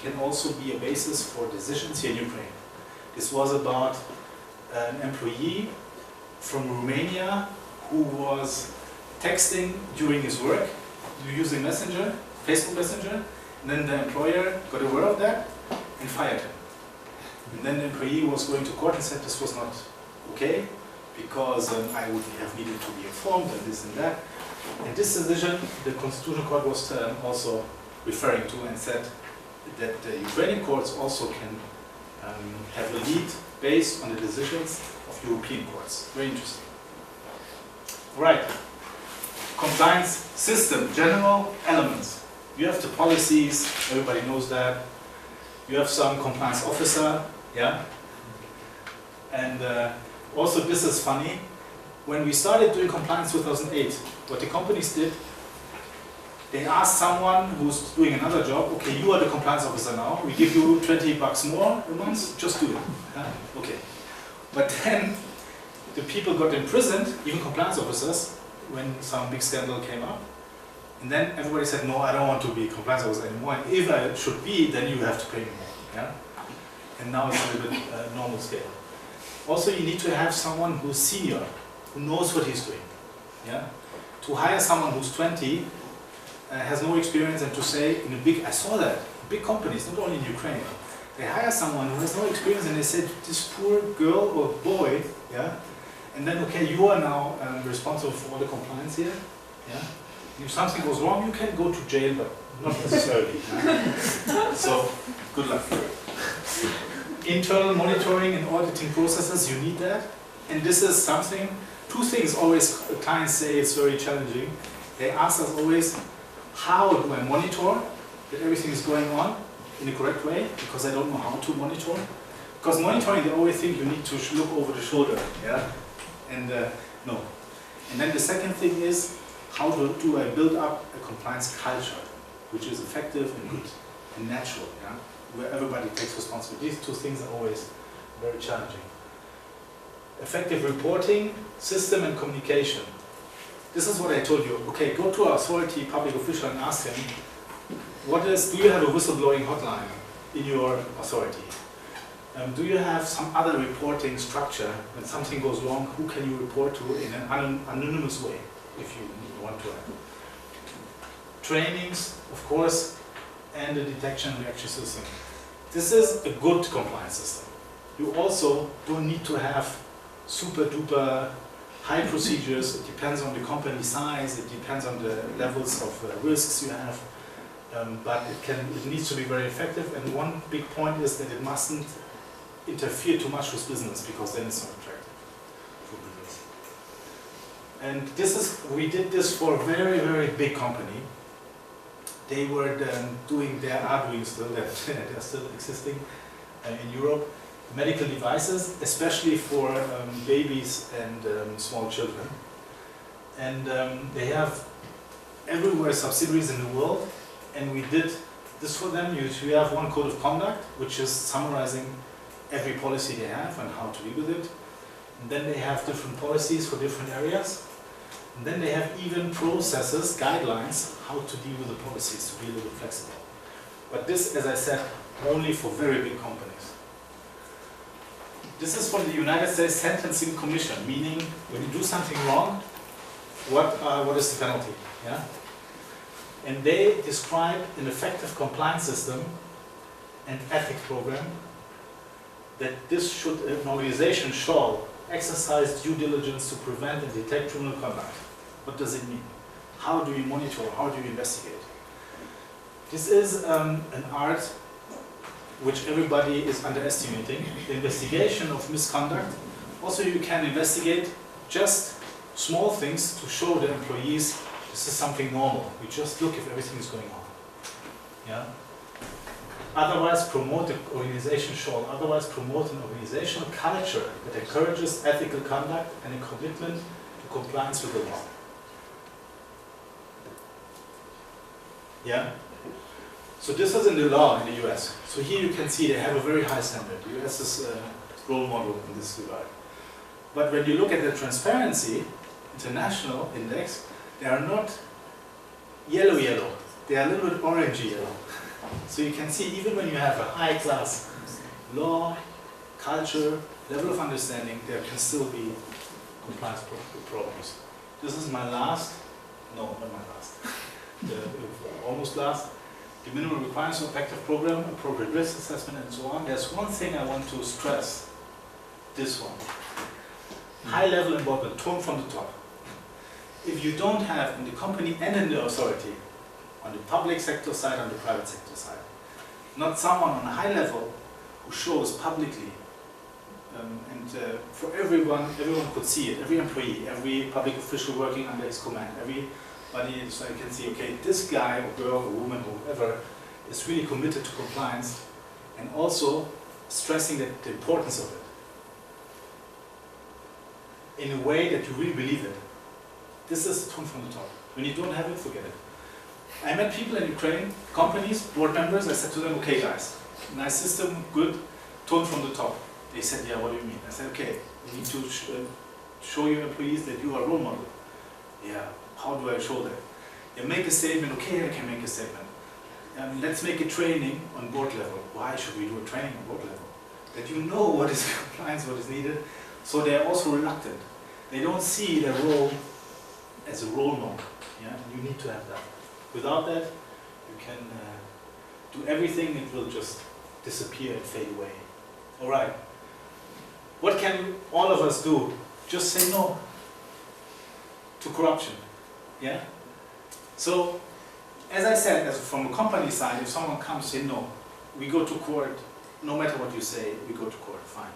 can also be a basis for decisions here in Ukraine. This was about an employee from Romania who was texting during his work using Messenger, Facebook Messenger, and then the employer got aware of that and fired him. And then the employee was going to court and said this was not okay because I would have needed to be informed and this and that. And this decision the Constitutional Court was also referring to and said that the Ukrainian courts also can have a lead based on the decisions of European courts. Very interesting. Right. Compliance system, general elements. You have the policies, everybody knows that. You have some compliance officer, yeah? And also this is funny. When we started doing compliance in 2008, what the companies did, they asked someone who's doing another job, okay, you are the compliance officer now, we give you $20 more a month, just do it. Yeah? Okay. But then the people got imprisoned, even compliance officers, when some big scandal came up. And then everybody said, no, I don't want to be compliance officer anymore. And if I should be, then you have to pay me more. Yeah? And now it's a little bit normal scale. Also, you need to have someone who's senior, who knows what he's doing. Yeah? To hire someone who's 20, has no experience, and to say, in a big, I saw that, big companies, not only in Ukraine, they hire someone who has no experience and they said, this poor girl or boy, yeah, and then, okay, you are now responsible for all the compliance here, yeah. If something goes wrong, you can go to jail, but not necessarily. Yeah? So, good luck. Internal monitoring and auditing processes, you need that. And this is something, two things always clients say it's very challenging. They ask us always, how do I monitor that everything is going on in the correct way? Because I don't know how to monitor. Because monitoring, they always think you need to look over the shoulder. Yeah? And no. And then the second thing is, how do I build up a compliance culture which is effective and good and natural, yeah? Where everybody takes responsibility. These two things are always very challenging. Effective reporting, system and communication. This is what I told you. Okay, go to an authority, public official, and ask him, do you have a whistleblowing hotline in your authority? Do you have some other reporting structure? When something goes wrong, who can you report to in an anonymous way, if you want to? Trainings, of course, and the detection and reaction system. This is a good compliance system. You also don't need to have super duper high procedures. It depends on the company size, it depends on the levels of risks you have, but it needs to be very effective. And one big point is that it mustn't interfere too much with business, because then it's not attractive for business. And we did this for a very, very big company. They were they are doing still, they're still existing in Europe, medical devices, especially for babies and small children. And they have everywhere subsidiaries in the world, and we did this for them. We have one code of conduct, which is summarizing every policy they have and how to deal with it. And then they have different policies for different areas. And then they have even processes, guidelines, how to deal with the policies, to be a little bit flexible. But this, as I said, only for very big companies. This is from the United States Sentencing Commission, meaning when you do something wrong, what is the penalty? Yeah? And they describe an effective compliance system and ethics program that an organization shall exercise due diligence to prevent and detect criminal conduct. What does it mean? How do you monitor? How do you investigate? This is an art which everybody is underestimating. The investigation of misconduct. Also, you can investigate just small things to show the employees this is something normal. We just look if everything is going on. Yeah. Otherwise, promote an organizational culture that encourages ethical conduct and a commitment to compliance with the law. Yeah. So this is in the law in the US. So here you can see they have a very high standard. The US is a role model in this regard. But when you look at the transparency international index, they are not yellow. They are a little bit orangey yellow. So you can see even when you have a high class law, culture, level of understanding, there can still be compliance problems. This is my last, no, not my last, almost last. The minimum requirements of effective program, appropriate risk assessment, and so on. There's one thing I want to stress. This one. High level involvement, tone from the top. If you don't have in the company and in the authority, on the public sector side, on the private sector side, not someone on a high level who shows publicly, for everyone could see it, every employee, every public official working under his command, everybody, so I can see, okay, this guy or girl or woman or whoever is really committed to compliance, and also stressing the importance of it in a way that you really believe it. This is the tone from the top. When you don't have it, forget it. I met people in Ukraine, companies, board members. I said to them, okay guys, nice system, good, tone from the top. They said, yeah, what do you mean? I said, okay, you need to show your employees that you are a role model. Yeah, how do I show that? Yeah, make a statement. Okay, I can make a statement. Let's make a training on board level. Why should we do a training on board level? That you know what is compliance, what is needed. So they are also reluctant. They don't see their role as a role model. Yeah, you need to have that. Without that, you can do everything. It will just disappear and fade away. All right. What can all of us do? Just say no to corruption. Yeah. So, as I said, from a company side, if someone comes and say no, we go to court. No matter what you say, we go to court. Fine.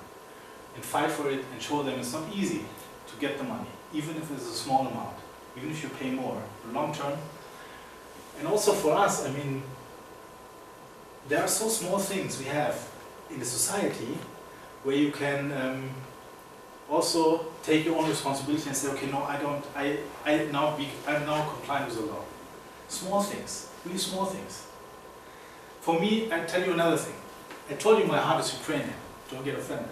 And fight for it and show them it's not easy to get the money, even if it's a small amount, even if you pay more, long term. And also for us, I mean, there are so small things we have in the society where you can also take your own responsibility and say, okay, no, I'm now compliant with the law. Small things, really small things. For me, I tell you another thing. I told you my heart is Ukrainian. Don't get offended.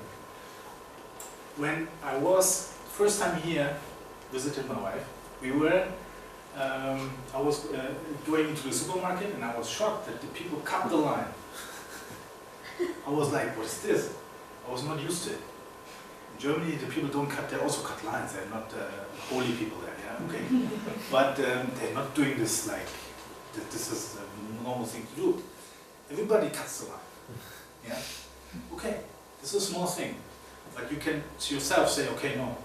When I was first time here, visited my wife, I was going into the supermarket and I was shocked that the people cut the line. I was like, what is this? I was not used to it. In Germany, the people don't cut, they also cut lines. They're not holy people there, yeah, okay. But they're not doing this like, this is a normal thing to do. Everybody cuts the line, yeah? Okay, this is a small thing. But you can to yourself say, okay, no,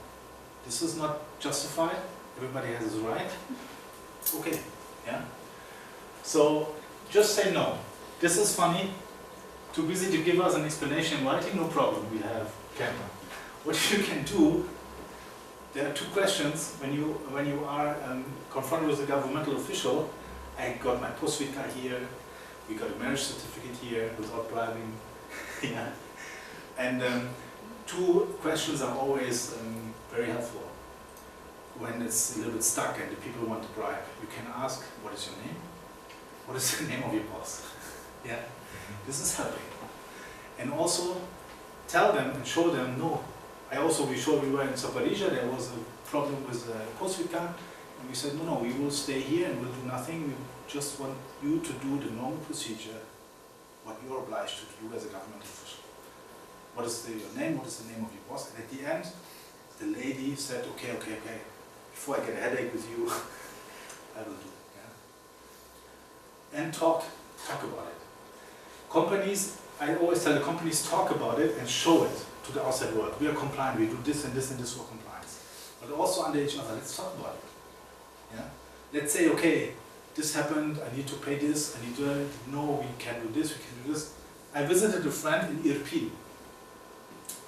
this is not justified. Everybody has his right. Okay, yeah? So, just say no. This is funny. Too busy to give us an explanation in writing? No problem, we have camera. What you can do, there are two questions. When you are confronted with a governmental official, I got my post-vita here, we got a marriage certificate here without bribing. Yeah. And two questions are always very helpful. When it's a little bit stuck and the people want to bribe, you can ask, what is your name? What is the name of your boss? Yeah, this is helping. And also tell them and show them, no. We were in Zaporizhzhia, there was a problem with the post-vita, and we said, no, we will stay here and we'll do nothing. We just want you to do the normal procedure, what you're obliged to do as a government official. What is your name? What is the name of your boss? And at the end, the lady said, okay. Before I get a headache with you, I will do it. Yeah? And talk about it. Companies, I always tell the companies, talk about it and show it to the outside world. We are compliant, we do this and this and this for compliance. But also under each other, let's talk about it. Yeah? Let's say, okay, this happened, I need to pay this, I need to, no, we can do this, we can do this. I visited a friend in Irpin.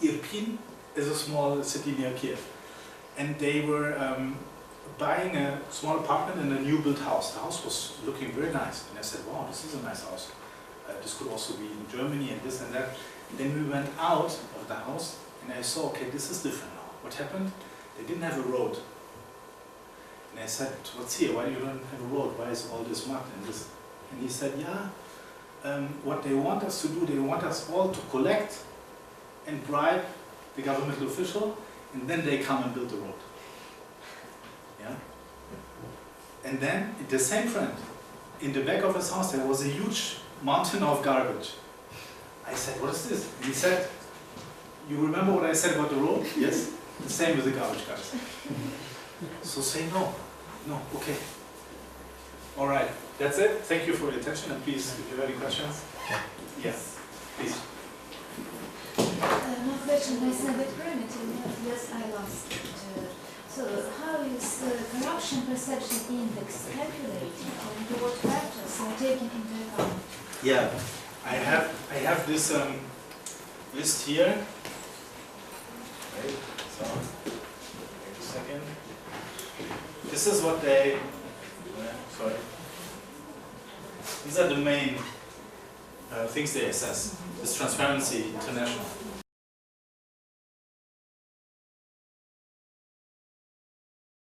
Irpin is a small city near Kyiv. And they were buying a small apartment in a new built house. The house was looking very nice. And I said, wow, this is a nice house. This could also be in Germany and this and that. And then we went out of the house and I saw, okay, this is different now. What happened? They didn't have a road. And I said, what's here? Why you don't have a road? Why is all this mud and this? And he said, yeah, what they want us to do, they want us all to collect and bribe the governmental official, and then they come and build the road. Yeah? And then, the same friend, in the back of his house there was a huge mountain of garbage. I said, what is this? And he said, you remember what I said about the road? Yes. The same with the garbage guys. So say no. No, okay. All right, that's it. Thank you for your attention, and please, if you have any questions. Yes, please. My question is a bit primitive, yes, I lost it. So how is the corruption perception index calculated, and what factors are taken into account? Yeah, I have this list here. Right, so wait a second. This is what they. Sorry. These are the main things they assess. This Transparency International.